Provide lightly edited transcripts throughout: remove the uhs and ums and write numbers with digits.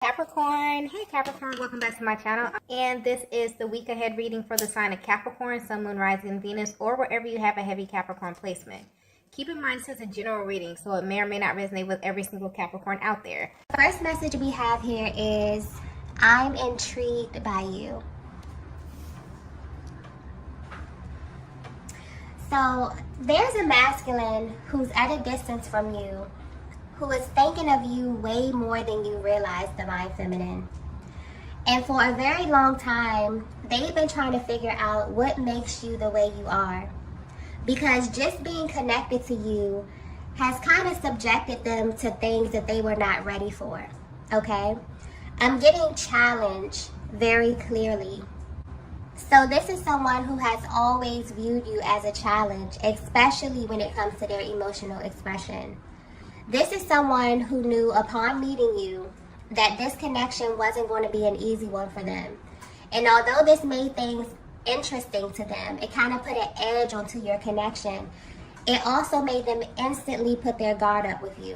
Capricorn. Hey Capricorn, welcome back to my channel. And this is the week ahead reading for the sign of Capricorn, Sun, Moon, Rising, Venus, or wherever you have a heavy Capricorn placement. Keep in mind, this is a general reading, so it may or may not resonate with every single Capricorn out there. The first message we have here is, I'm intrigued by you. So there's a masculine who's at a distance from you, who is thinking of you way more than you realize, Divine Feminine. And for a very long time, they've been trying to figure out what makes you the way you are. Because just being connected to you has kind of subjected them to things that they were not ready for, okay? I'm getting challenged very clearly. So this is someone who has always viewed you as a challenge, especially when it comes to their emotional expression. This is someone who knew upon meeting you that this connection wasn't going to be an easy one for them. And although this made things interesting to them, it kind of put an edge onto your connection. It also made them instantly put their guard up with you.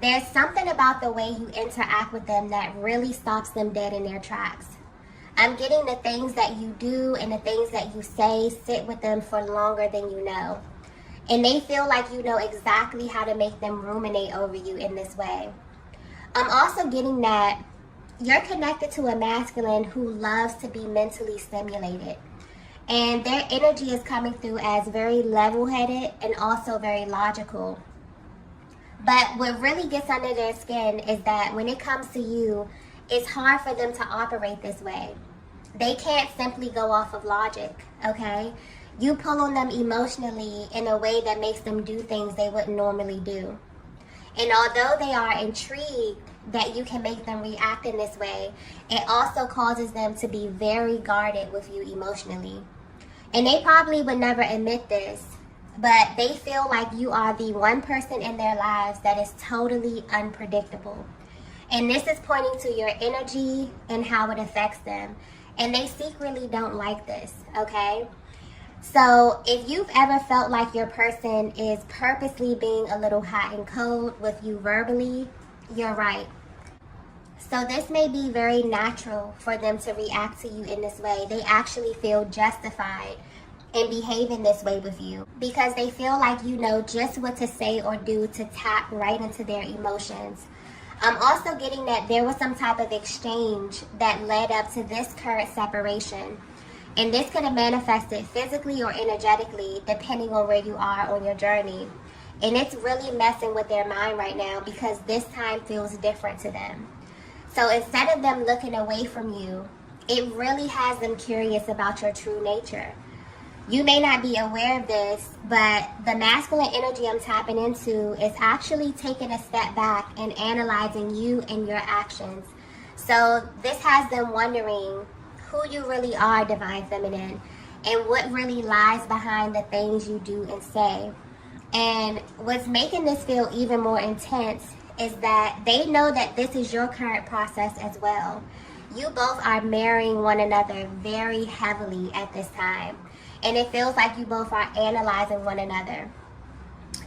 There's something about the way you interact with them that really stops them dead in their tracks. I'm getting the things that you do and the things that you say sit with them for longer than you know. And they feel like you know exactly how to make them ruminate over you in this way. I'm also getting that you're connected to a masculine who loves to be mentally stimulated. And their energy is coming through as very level-headed and also very logical. But what really gets under their skin is that when it comes to you, it's hard for them to operate this way. They can't simply go off of logic, okay? You pull on them emotionally in a way that makes them do things they wouldn't normally do. And although they are intrigued that you can make them react in this way, it also causes them to be very guarded with you emotionally. And they probably would never admit this, but they feel like you are the one person in their lives that is totally unpredictable. And this is pointing to your energy and how it affects them. And they secretly don't like this, okay? So if you've ever felt like your person is purposely being a little hot and cold with you verbally, you're right. So this may be very natural for them to react to you in this way. They actually feel justified in behaving this way with you because they feel like you know just what to say or do to tap right into their emotions. I'm also getting that there was some type of exchange that led up to this current separation. And this could have manifested physically or energetically, depending on where you are on your journey. And it's really messing with their mind right now because this time feels different to them. So instead of them looking away from you, it really has them curious about your true nature. You may not be aware of this, but the masculine energy I'm tapping into is actually taking a step back and analyzing you and your actions. So this has them wondering who you really are, Divine Feminine, and what really lies behind the things you do and say. And what's making this feel even more intense is that they know that this is your current process as well. You both are marrying one another very heavily at this time. And it feels like you both are analyzing one another.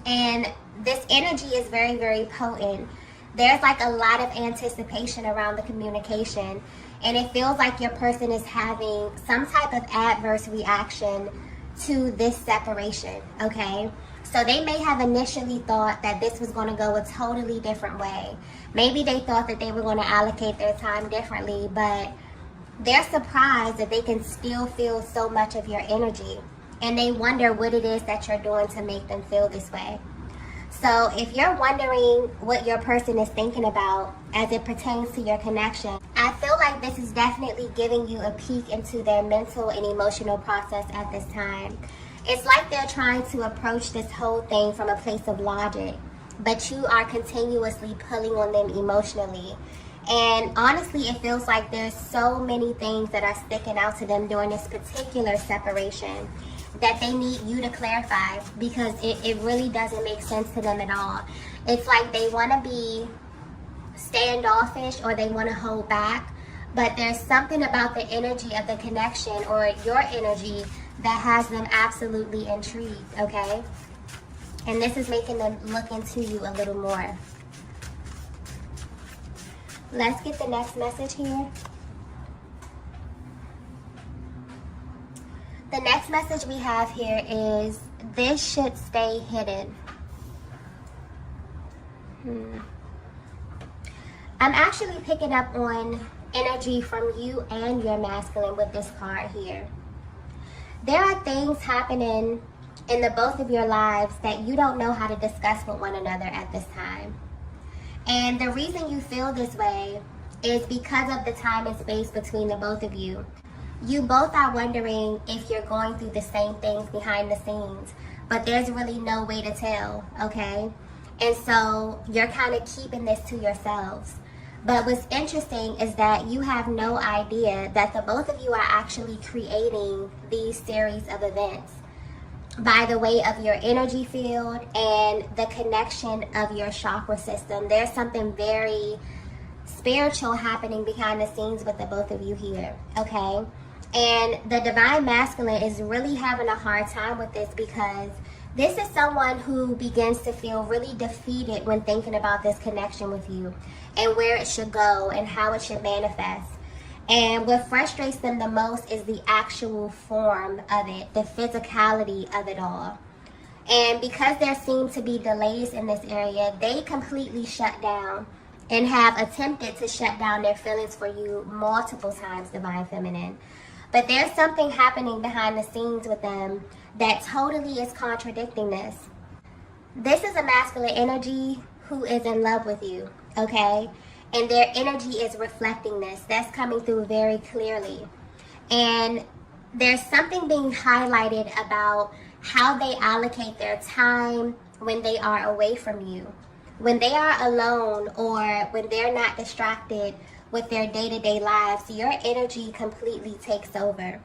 And this energy is very, very potent. There's like a lot of anticipation around the communication. And it feels like your person is having some type of adverse reaction to this separation, okay? So they may have initially thought that this was going to go a totally different way. Maybe they thought that they were going to allocate their time differently, but they're surprised that they can still feel so much of your energy. And they wonder what it is that you're doing to make them feel this way. So if you're wondering what your person is thinking about as it pertains to your connection, I feel like this is definitely giving you a peek into their mental and emotional process at this time. It's like they're trying to approach this whole thing from a place of logic, but you are continuously pulling on them emotionally. And honestly, it feels like there's so many things that are sticking out to them during this particular separation that they need you to clarify because it really doesn't make sense to them at all. It's like they want to be standoffish or they want to hold back, but there's something about the energy of the connection or your energy that has them absolutely intrigued, okay? And this is making them look into you a little more. Let's get the next message here. The next message we have here is, this should stay hidden. I'm actually picking up on energy from you and your masculine with this card here. There are things happening in the both of your lives that you don't know how to discuss with one another at this time. And the reason you feel this way is because of the time and space between the both of you. You both are wondering if you're going through the same things behind the scenes, but there's really no way to tell, okay? And so you're kind of keeping this to yourselves. But what's interesting is that you have no idea that the both of you are actually creating these series of events by the way of your energy field and the connection of your chakra system. There's something very spiritual happening behind the scenes with the both of you here, okay? And the divine masculine is really having a hard time with this, because this is someone who begins to feel really defeated when thinking about this connection with you and where it should go and how it should manifest. And what frustrates them the most is the actual form of it, the physicality of it all. And because there seem to be delays in this area, they completely shut down and have attempted to shut down their feelings for you multiple times, Divine Feminine. But there's something happening behind the scenes with them that totally is contradicting this. This is a masculine energy who is in love with you, okay? And their energy is reflecting this. That's coming through very clearly. And there's something being highlighted about how they allocate their time when they are away from you. When they are alone or when they're not distracted with their day-to-day lives, your energy completely takes over.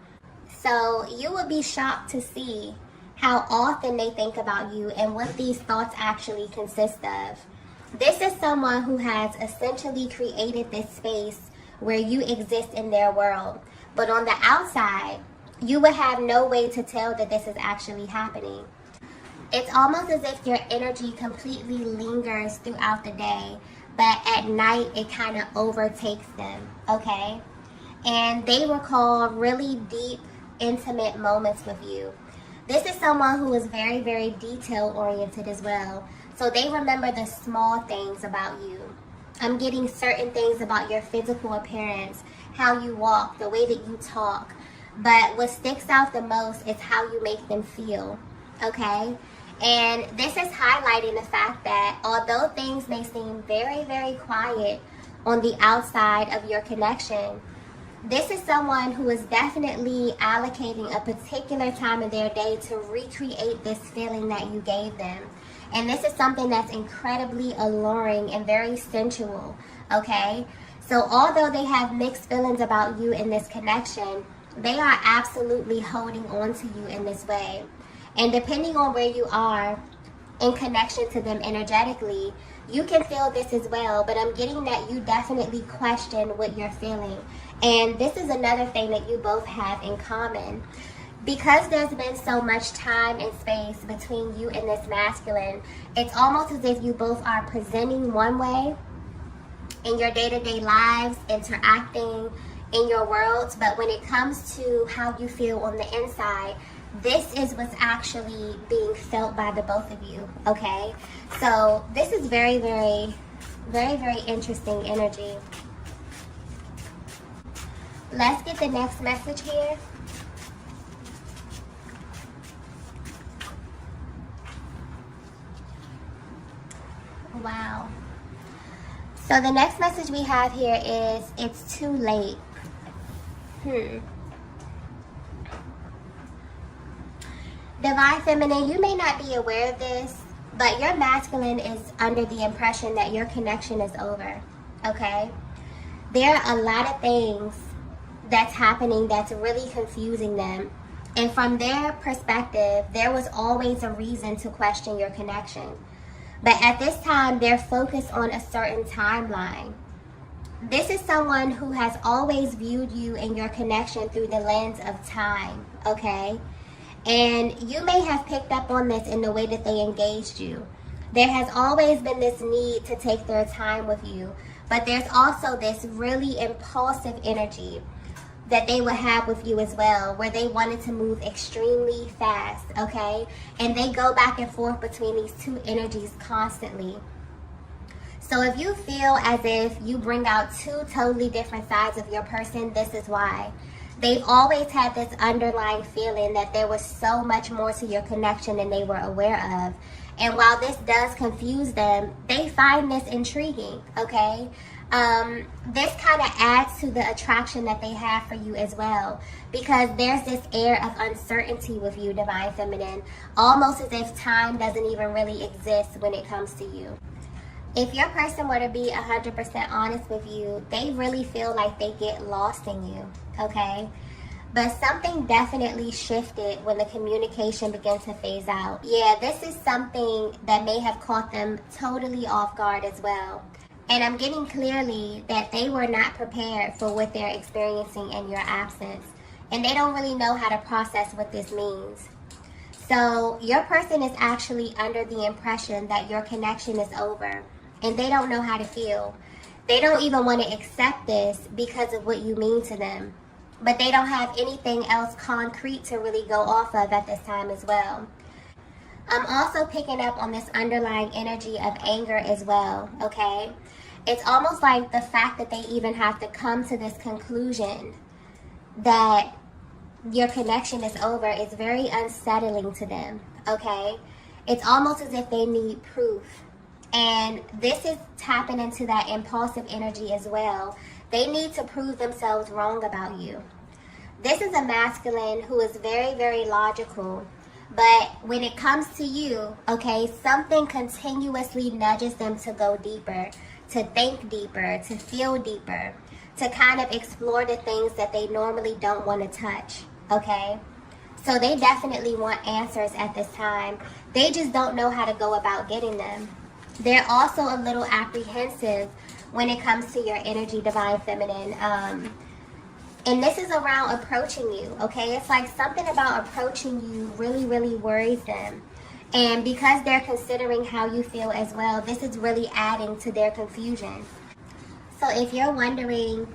So you will be shocked to see how often they think about you and what these thoughts actually consist of. This is someone who has essentially created this space where you exist in their world. But on the outside, you would have no way to tell that this is actually happening. It's almost as if your energy completely lingers throughout the day, but at night it kind of overtakes them, okay? And they recall really deep, intimate moments with you. This is someone who is very, very detail-oriented as well. So they remember the small things about you. I'm getting certain things about your physical appearance, how you walk, the way that you talk. But what sticks out the most is how you make them feel, okay? And this is highlighting the fact that although things may seem very, very quiet on the outside of your connection, this is someone who is definitely allocating a particular time of their day to recreate this feeling that you gave them. And this is something that's incredibly alluring and very sensual, okay? So although they have mixed feelings about you in this connection, they are absolutely holding on to you in this way. And depending on where you are in connection to them energetically, you can feel this as well. But I'm getting that you definitely question what you're feeling. And this is another thing that you both have in common. Because there's been so much time and space between you and this masculine, it's almost as if you both are presenting one way in your day-to-day lives, interacting in your worlds, but when it comes to how you feel on the inside, this is what's actually being felt by the both of you, okay? So this is very, very, very, very interesting energy. Let's get the next message here. Wow. So the next message we have here is, it's too late. Divine Feminine, you may not be aware of this, but your masculine is under the impression that your connection is over, okay? There are a lot of things that's happening that's really confusing them. And from their perspective, there was always a reason to question your connection. But at this time, they're focused on a certain timeline. This is someone who has always viewed you and your connection through the lens of time, okay? And you may have picked up on this in the way that they engaged you. There has always been this need to take their time with you, But there's also this really impulsive energy that they would have with you as well, where they wanted to move extremely fast, okay? And they go back and forth between these two energies constantly. So if you feel as if you bring out two totally different sides of your person, this is why. They've always had this underlying feeling that there was so much more to your connection than they were aware of. And while this does confuse them, they find this intriguing, okay? This kind of adds to the attraction that they have for you as well, because there's this air of uncertainty with you, Divine Feminine, almost as if time doesn't even really exist when it comes to you. If your person were to be 100% honest with you, they really feel like they get lost in you, okay? But something definitely shifted when the communication began to phase out. Yeah, this is something that may have caught them totally off guard as well. And I'm getting clearly that they were not prepared for what they're experiencing in your absence. And they don't really know how to process what this means. So your person is actually under the impression that your connection is over. And they don't know how to feel. They don't even want to accept this because of what you mean to them. But they don't have anything else concrete to really go off of at this time as well. I'm also picking up on this underlying energy of anger as well, okay? It's almost like the fact that they even have to come to this conclusion that your connection is over is very unsettling to them, okay? It's almost as if they need proof. And this is tapping into that impulsive energy as well. They need to prove themselves wrong about you. This is a masculine who is very, very logical. But when it comes to you, okay, something continuously nudges them to go deeper, to think deeper, to feel deeper, to kind of explore the things that they normally don't want to touch, okay? So they definitely want answers at this time. They just don't know how to go about getting them. They're also a little apprehensive when it comes to your energy, Divine Feminine. And this is around approaching you, okay? It's like something about approaching you really, really worries them. And because they're considering how you feel as well, this is really adding to their confusion. So if you're wondering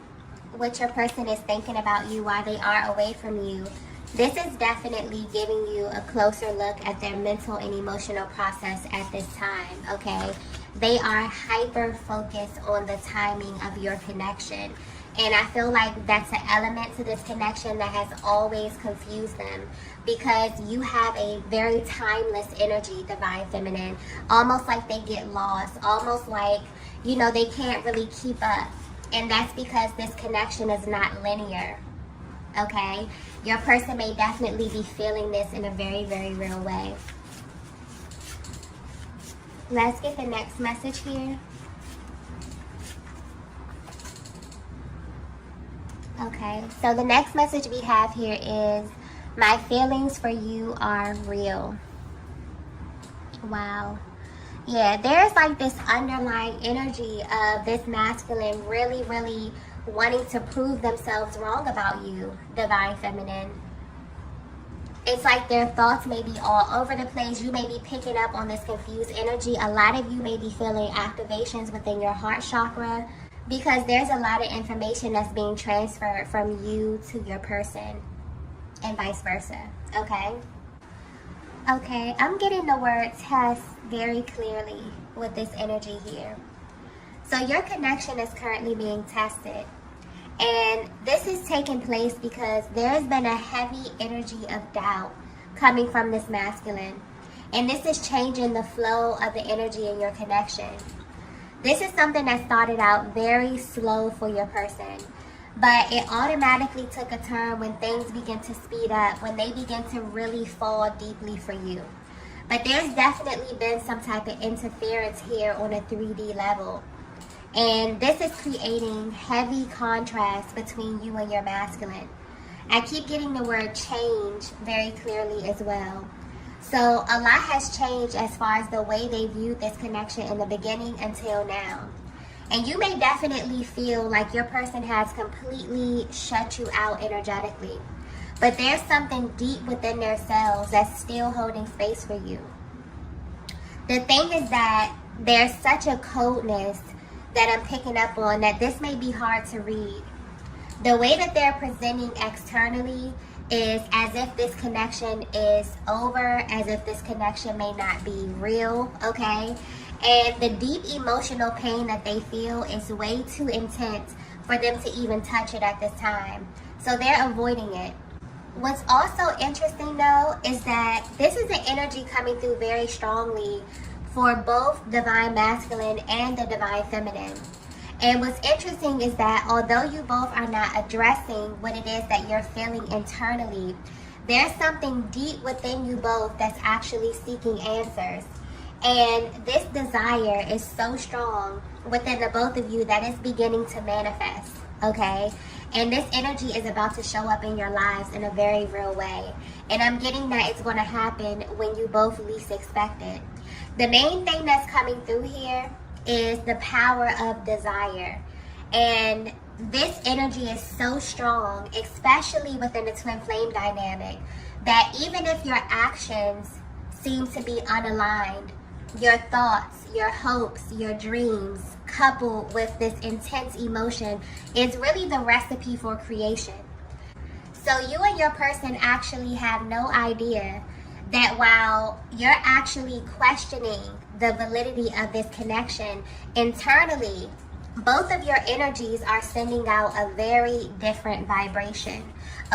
what your person is thinking about you while they are away from you, this is definitely giving you a closer look at their mental and emotional process at this time, okay? They are hyper-focused on the timing of your connection. And I feel like that's an element to this connection that has always confused them, because you have a very timeless energy, Divine Feminine. Almost like they get lost, almost like, you know, they can't really keep up. And that's because this connection is not linear, okay? Your person may definitely be feeling this in a very, very real way. Let's get the next message here. Okay, so the next message we have here is, my feelings for you are real. Wow. Yeah, there's like this underlying energy of this masculine really, really wanting to prove themselves wrong about you, Divine Feminine. It's like their thoughts may be all over the place. You may be picking up on this confused energy. A lot of you may be feeling activations within your heart chakra, because there's a lot of information that's being transferred from you to your person and vice versa, okay? Okay, I'm getting the word test very clearly with this energy here. So your connection is currently being tested. And this is taking place because there's been a heavy energy of doubt coming from this masculine. And this is changing the flow of the energy in your connection. This is something that started out very slow for your person, but it automatically took a turn when things begin to speed up, when they begin to really fall deeply for you. But there's definitely been some type of interference here on a 3D level. And this is creating heavy contrast between you and your masculine. I keep getting the word change very clearly as well. So a lot has changed as far as the way they viewed this connection in the beginning until now. And you may definitely feel like your person has completely shut you out energetically. But there's something deep within themselves that's still holding space for you. The thing is that there's such a coldness that I'm picking up on, that this may be hard to read. The way that they're presenting externally is as if this connection is over, as if this connection may not be real, okay? And the deep emotional pain that they feel is way too intense for them to even touch it at this time. So they're avoiding it. What's also interesting though is that this is an energy coming through very strongly for both divine masculine and the divine feminine. And what's interesting is that although you both are not addressing what it is that you're feeling internally, there's something deep within you both that's actually seeking answers. And this desire is so strong within the both of you that it's beginning to manifest, okay? And this energy is about to show up in your lives in a very real way. And I'm getting that it's going to happen when you both least expect it. The main thing that's coming through here is the power of desire. And this energy is so strong, especially within the twin flame dynamic, that even if your actions seem to be unaligned, your thoughts, your hopes, your dreams, coupled with this intense emotion, is really the recipe for creation. So you and your person actually have no idea that while you're actually questioning the validity of this connection, internally, both of your energies are sending out a very different vibration,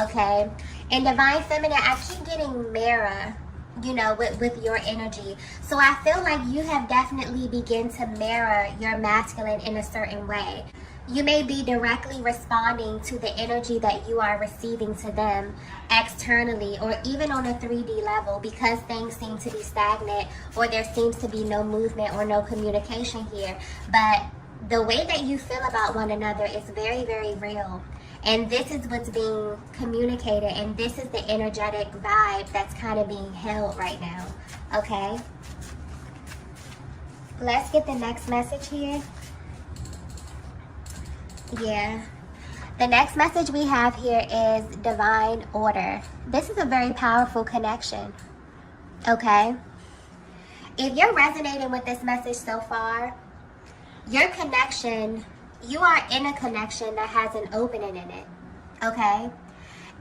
okay? In divine feminine, I keep getting mirror, with your energy. So I feel like you have definitely begun to mirror your masculine in a certain way. You may be directly responding to the energy that you are receiving to them externally, or even on a 3D level, because things seem to be stagnant, or there seems to be no movement or no communication here. But the way that you feel about one another is very, very real. And this is what's being communicated, and this is the energetic vibe that's kind of being held right now, okay? Let's get the next message here. Yeah. The next message we have here is divine order. This is a very powerful connection, okay? If you're resonating with this message so far, your connection, you are in a connection that has an opening in it, okay?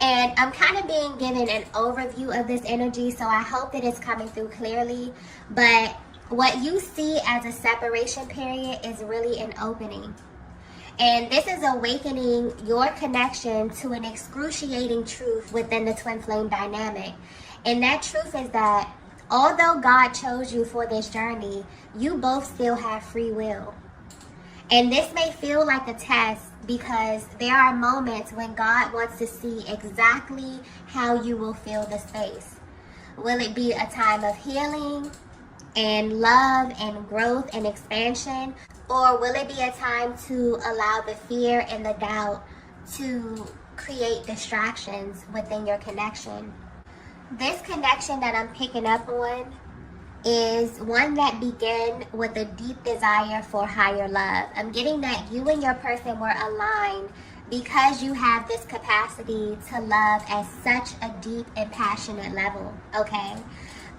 And I'm kind of being given an overview of this energy, so I hope that it's coming through clearly. But what you see as a separation period is really an opening. And this is awakening your connection to an excruciating truth within the twin flame dynamic. And that truth is that although God chose you for this journey, you both still have free will. And this may feel like a test because there are moments when God wants to see exactly how you will fill the space. Will it be a time of healing and love and growth and expansion? Or will it be a time to allow the fear and the doubt to create distractions within your connection? This connection that I'm picking up on is one that began with a deep desire for higher love. I'm getting that you and your person were aligned because you have this capacity to love at such a deep and passionate level, okay?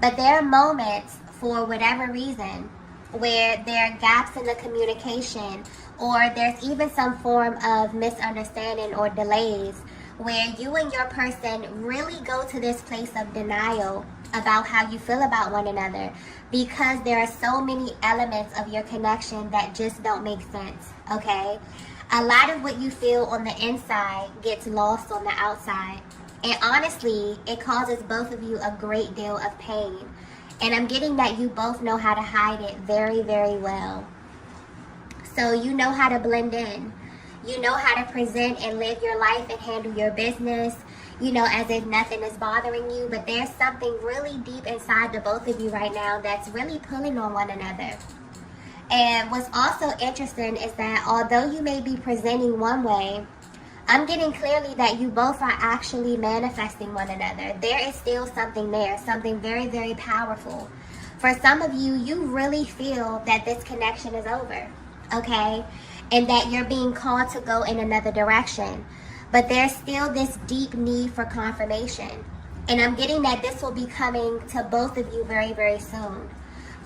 But there are moments, for whatever reason, where there are gaps in the communication, or there's even some form of misunderstanding or delays, where you and your person really go to this place of denial about how you feel about one another, because there are so many elements of your connection that just don't make sense, okay? A lot of what you feel on the inside gets lost on the outside, and honestly, it causes both of you a great deal of pain. And I'm getting that you both know how to hide it very, very well. So you know how to blend in. You know how to present and live your life and handle your business, as if nothing is bothering you. But there's something really deep inside the both of you right now that's really pulling on one another. And what's also interesting is that although you may be presenting one way, I'm getting clearly that you both are actually manifesting one another. There is still something there, something very, very powerful. For some of you, you really feel that this connection is over, okay? And that you're being called to go in another direction. But there's still this deep need for confirmation. And I'm getting that this will be coming to both of you very, very soon.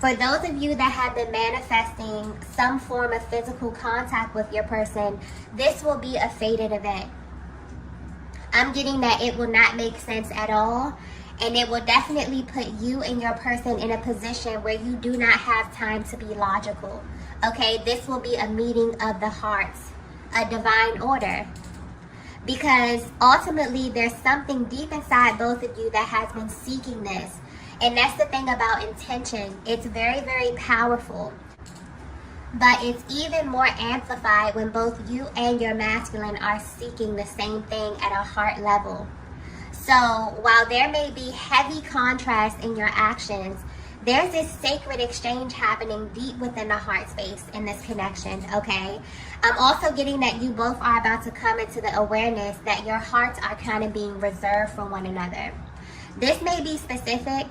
For those of you that have been manifesting some form of physical contact with your person, this will be a fated event. I'm getting that it will not make sense at all, and it will definitely put you and your person in a position where you do not have time to be logical. Okay, this will be a meeting of the hearts, a divine order. Because ultimately there's something deep inside both of you that has been seeking this. And that's the thing about intention. It's very, very powerful. But it's even more amplified when both you and your masculine are seeking the same thing at a heart level. So while there may be heavy contrast in your actions, there's this sacred exchange happening deep within the heart space in this connection, okay? I'm also getting that you both are about to come into the awareness that your hearts are kind of being reserved for one another. This may be specific,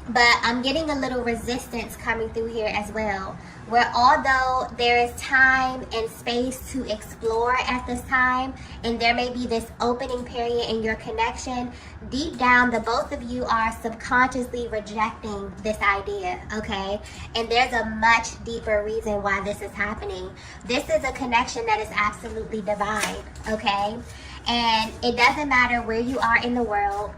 but I'm getting a little resistance coming through here as well, where although there is time and space to explore at this time, and there may be this opening period in your connection, deep down the both of you are subconsciously rejecting this idea, okay? And there's a much deeper reason why this is happening. This is a connection that is absolutely divine, okay? And it doesn't matter where you are in the world.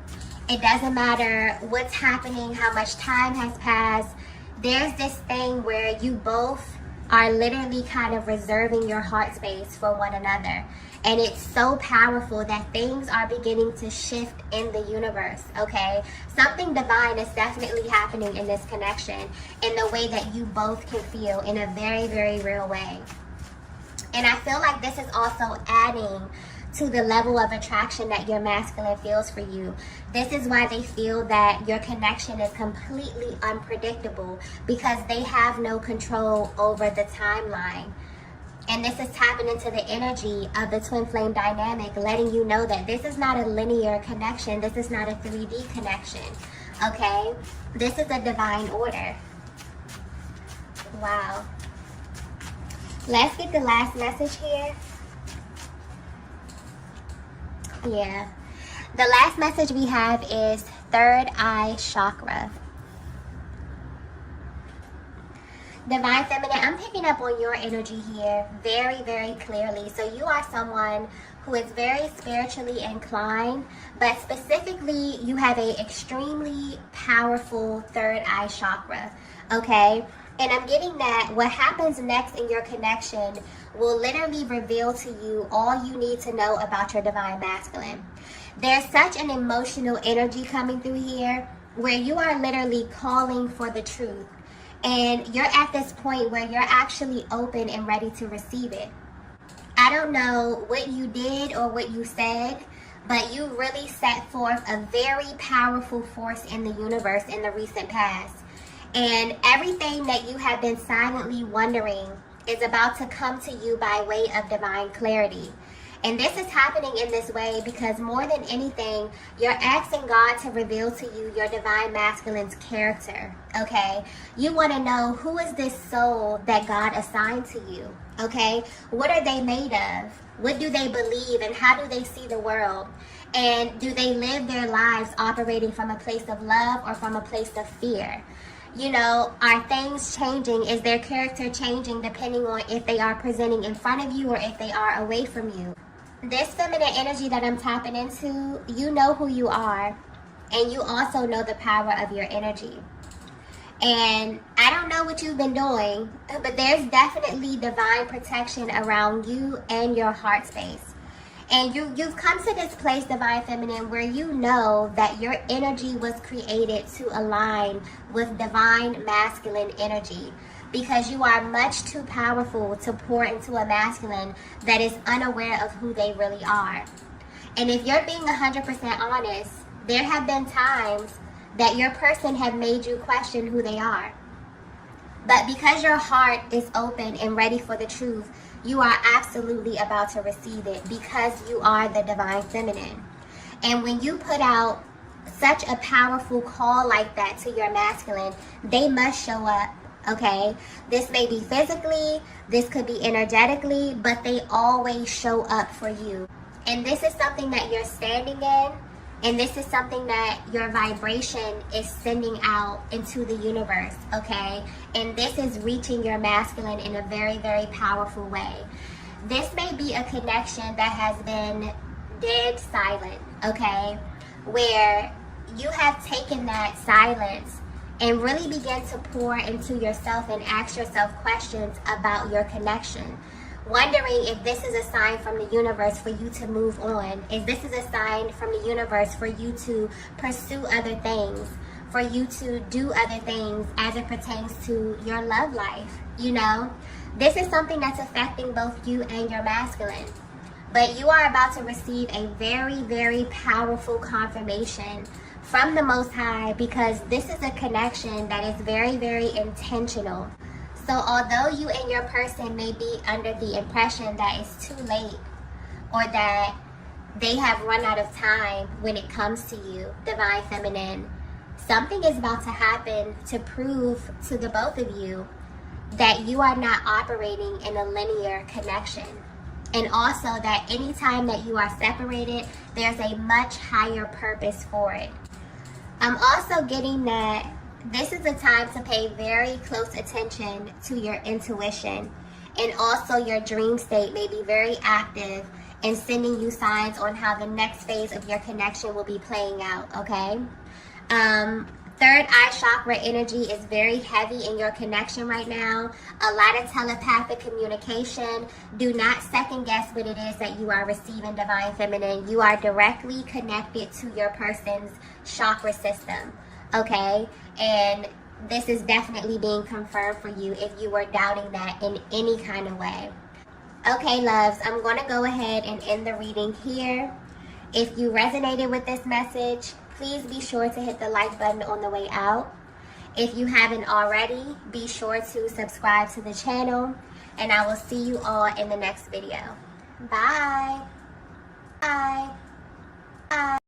It doesn't matter what's happening, how much time has passed. There's this thing where you both are literally kind of reserving your heart space for one another. And it's so powerful that things are beginning to shift in the universe, okay? Something divine is definitely happening in this connection in the way that you both can feel in a very, very real way. And I feel like this is also adding to the level of attraction that your masculine feels for you. This is why they feel that your connection is completely unpredictable, because they have no control over the timeline. And this is tapping into the energy of the twin flame dynamic, letting you know that this is not a linear connection. This is not a 3D connection, okay? This is a divine order. Wow. Let's get the last message here. Yeah. The last message we have is third eye chakra. Divine Feminine, I'm picking up on your energy here very, very clearly. So you are someone who is very spiritually inclined, but specifically you have an extremely powerful third eye chakra, okay? And I'm getting that what happens next in your connection will literally reveal to you all you need to know about your divine masculine. There's such an emotional energy coming through here where you are literally calling for the truth. And you're at this point where you're actually open and ready to receive it. I don't know what you did or what you said, but you really set forth a very powerful force in the universe in the recent past. And everything that you have been silently wondering is about to come to you by way of divine clarity. And this is happening in this way because more than anything, you're asking God to reveal to you your divine masculine's character, okay? You want to know, who is this soul that God assigned to you, okay? What are they made of? What do they believe, and how do they see the world? And do they live their lives operating from a place of love or from a place of fear? You know, are things changing? Is their character changing depending on if they are presenting in front of you or if they are away from you? This feminine energy that I'm tapping into, you know who you are, and you also know the power of your energy. And I don't know what you've been doing, but there's definitely divine protection around you and your heart space. And you've come to this place, Divine Feminine, where you know that your energy was created to align with divine masculine energy, because you are much too powerful to pour into a masculine that is unaware of who they really are. And if you're being 100% honest, there have been times that your person have made you question who they are. But because your heart is open and ready for the truth, you are absolutely about to receive it, because you are the Divine Feminine. And when you put out such a powerful call like that to your masculine, they must show up, okay? This may be physically, this could be energetically, but they always show up for you. And this is something that you're standing in And this is something that your vibration is sending out into the universe, okay? And this is reaching your masculine in a very, very powerful way. This may be a connection that has been dead silent, okay? Where you have taken that silence and really begin to pour into yourself and ask yourself questions about your connection. Wondering if this is a sign from the universe for you to move on. If this is a sign from the universe for you to pursue other things, for you to do other things as it pertains to your love life, you know? This is something that's affecting both you and your masculine. But you are about to receive a very, very powerful confirmation from the Most High, because this is a connection that is very, very intentional. So although you and your person may be under the impression that it's too late, or that they have run out of time when it comes to you, Divine Feminine, something is about to happen to prove to the both of you that you are not operating in a linear connection. And also that anytime that you are separated, there's a much higher purpose for it. I'm also getting that this is a time to pay very close attention to your intuition, and also your dream state may be very active in sending you signs on how the next phase of your connection will be playing out, okay? Third eye chakra energy is very heavy in your connection right now. A lot of telepathic communication. Do not second guess what it is that you are receiving, Divine Feminine. You are directly connected to your person's chakra system, okay? And this is definitely being confirmed for you if you were doubting that in any kind of way. Okay, loves, I'm going to go ahead and end the reading here. If you resonated with this message, please be sure to hit the like button on the way out. If you haven't already, be sure to subscribe to the channel, and I will see you all in the next video. Bye. Bye.